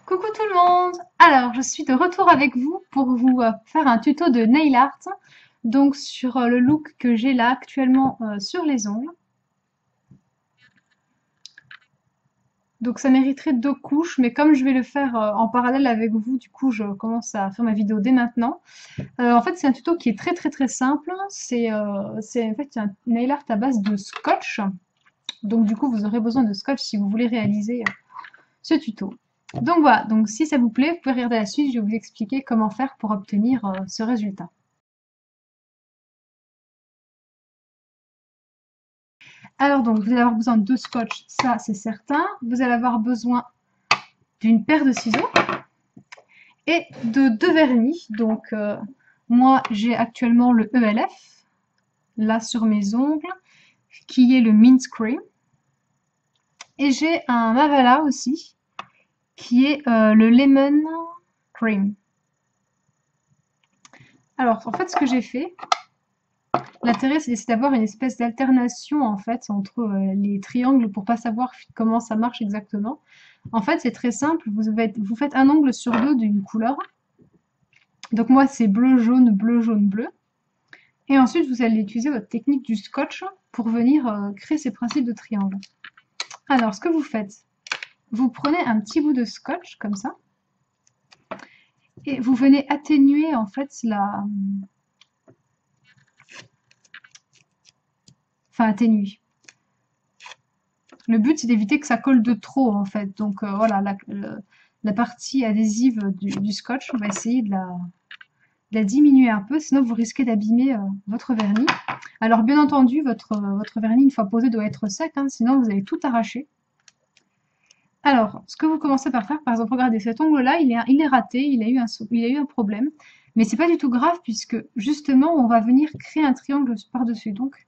Coucou tout le monde! Alors, je suis de retour avec vous pour vous faire un tuto de nail art, donc sur le look que j'ai là actuellement sur les ongles. Donc ça mériterait 2 couches, mais comme je vais le faire en parallèle avec vous, du coup je commence à faire ma vidéo dès maintenant. En fait, c'est un tuto qui est très simple. C'est en fait un nail art à base de scotch. Donc du coup, vous aurez besoin de scotch si vous voulez réaliser ce tuto. Donc voilà, donc si ça vous plaît, vous pouvez regarder la suite, je vais vous expliquer comment faire pour obtenir ce résultat. Alors donc, vous allez avoir besoin de scotch, ça c'est certain. Vous allez avoir besoin d'une paire de ciseaux et de 2 vernis. Donc moi j'ai actuellement le ELF, là sur mes ongles, qui est le Mint Cream. Et j'ai un Mavala aussi, qui est le Lemon Cream. Alors en fait ce que j'ai fait, l'intérêt, c'est d'avoir une espèce d'alternation en fait entre les triangles pour pas savoir comment ça marche exactement. En fait, c'est très simple. Vous faites un ongle sur deux d'une couleur. Donc moi, c'est bleu, jaune, bleu, jaune, bleu. Et ensuite, vous allez utiliser votre technique du scotch pour venir créer ces principes de triangle. Alors, ce que vous faites, vous prenez un petit bout de scotch comme ça et vous venez atténuer en fait enfin atténuer. Le but, c'est d'éviter que ça colle de trop, en fait. Donc, voilà, la partie adhésive du scotch, on va essayer de la diminuer un peu, sinon vous risquez d'abîmer votre vernis. Alors, bien entendu, votre vernis, une fois posé, doit être sec, hein, sinon vous allez tout arracher. Alors, ce que vous commencez par faire, par exemple, regardez, cet ongle-là, il est raté, il a eu un problème. Mais c'est pas du tout grave, puisque, justement, on va venir créer un triangle par-dessus. Donc,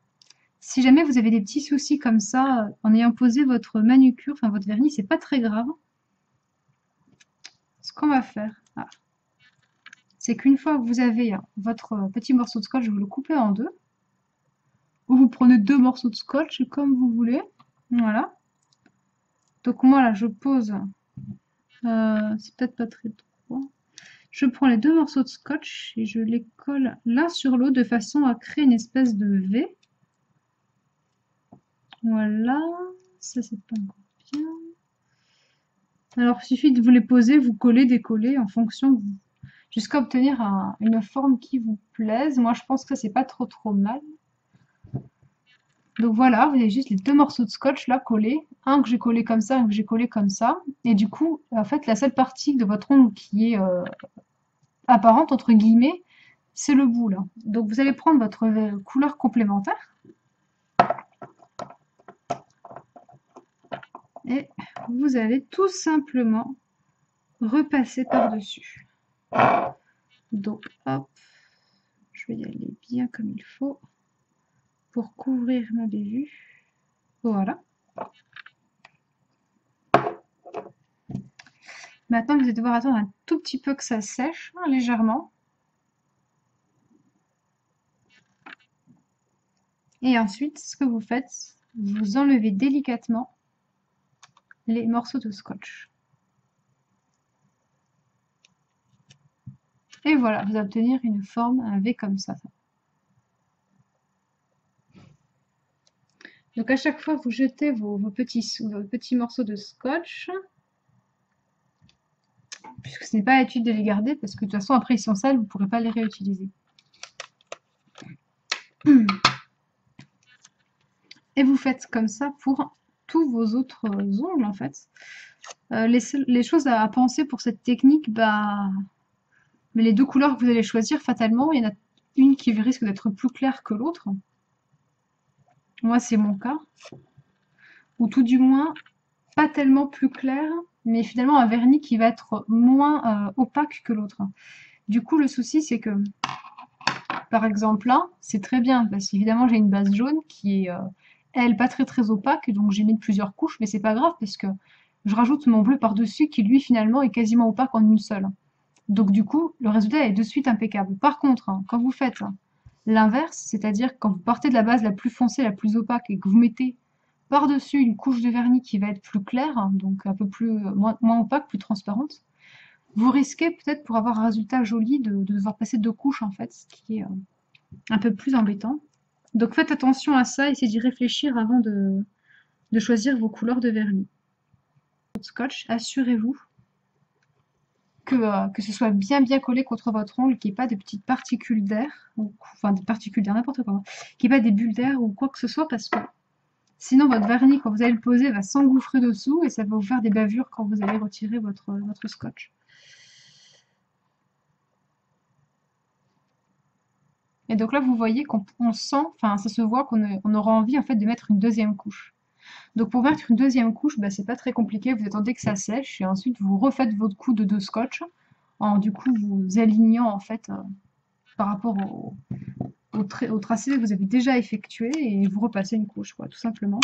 si jamais vous avez des petits soucis comme ça, en ayant posé votre manucure, enfin votre vernis, c'est pas très grave. Ce qu'on va faire, c'est qu'une fois que vous avez votre petit morceau de scotch, vous le coupez en deux. Ou vous prenez 2 morceaux de scotch, comme vous voulez. Voilà. Donc moi là, je pose, c'est peut-être pas très droit. Je prends les 2 morceaux de scotch et je les colle l'un sur l'autre de façon à créer une espèce de V. Voilà. Ça, c'est pas encore bien. Alors, il suffit de vous les poser, vous coller, décoller en fonction, jusqu'à obtenir une forme qui vous plaise. Moi, je pense que c'est pas trop mal. Donc voilà, vous avez juste les 2 morceaux de scotch là collés. Un que j'ai collé comme ça, un que j'ai collé comme ça. Et du coup, en fait, la seule partie de votre ongle qui est apparente, entre guillemets, c'est le bout là. Donc vous allez prendre votre couleur complémentaire. Et vous allez tout simplement repasser par-dessus. Donc hop, je vais y aller bien comme il faut pour couvrir ma bévue. Voilà. Maintenant, vous allez devoir attendre un tout petit peu que ça sèche, hein, légèrement. Et ensuite, ce que vous faites, vous enlevez délicatement les morceaux de scotch. Et voilà, vous allez obtenir une forme, un V comme ça. Donc à chaque fois, vous jetez vos petits morceaux de scotch, puisque ce n'est pas utile de les garder, parce que de toute façon, après, ils sont sales, vous ne pourrez pas les réutiliser. Et vous faites comme ça pour tous vos autres ongles, en fait. Les choses à penser pour cette technique, mais les 2 couleurs que vous allez choisir, fatalement, il y en a une qui risque d'être plus claire que l'autre. Moi, c'est mon cas. Ou tout du moins, pas tellement plus clair, mais finalement un vernis qui va être moins opaque que l'autre. Du coup, le souci, c'est que, par exemple, là, c'est très bien, parce qu'évidemment, j'ai une base jaune qui est, elle, pas très opaque, donc j'ai mis plusieurs couches, mais c'est pas grave, parce que je rajoute mon bleu par-dessus, qui lui, finalement, est quasiment opaque en une seule. Donc du coup, le résultat est de suite impeccable. Par contre, quand vous faites l'inverse, c'est-à-dire quand vous partez de la base la plus foncée, la plus opaque, et que vous mettez par-dessus une couche de vernis qui va être plus claire, hein, donc un peu plus moins opaque, plus transparente, vous risquez peut-être pour avoir un résultat joli de devoir passer 2 couches en fait, ce qui est un peu plus embêtant. Donc faites attention à ça, essayez d'y réfléchir avant de choisir vos couleurs de vernis. Votre scotch, assurez-vous que ce soit bien collé contre votre ongle, qu'il n'y ait pas de petites particules d'air, enfin des particules d'air, n'importe quoi, qu'il n'y ait pas des bulles d'air ou quoi que ce soit, parce que sinon votre vernis, quand vous allez le poser, va s'engouffrer dessous et ça va vous faire des bavures quand vous allez retirer votre scotch. Et donc là, vous voyez qu'on sent, enfin ça se voit qu'on aura envie en fait de mettre une deuxième couche. Donc pour mettre une deuxième couche, bah, c'est pas très compliqué, vous attendez que ça sèche et ensuite vous refaites votre coup de scotch en du coup vous alignant en fait par rapport au tracé que vous avez déjà effectué et vous repassez une couche, quoi, tout simplement.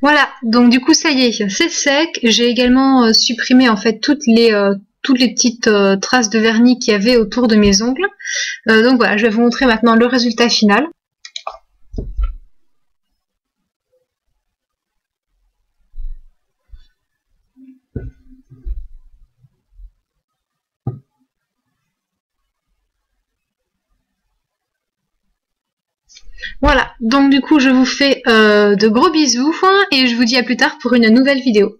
Voilà, donc du coup ça y est, c'est sec. J'ai également supprimé en fait toutes les petites traces de vernis qu'il y avait autour de mes ongles. Donc voilà, je vais vous montrer maintenant le résultat final. Voilà, donc du coup je vous fais de gros bisous et je vous dis à plus tard pour une nouvelle vidéo.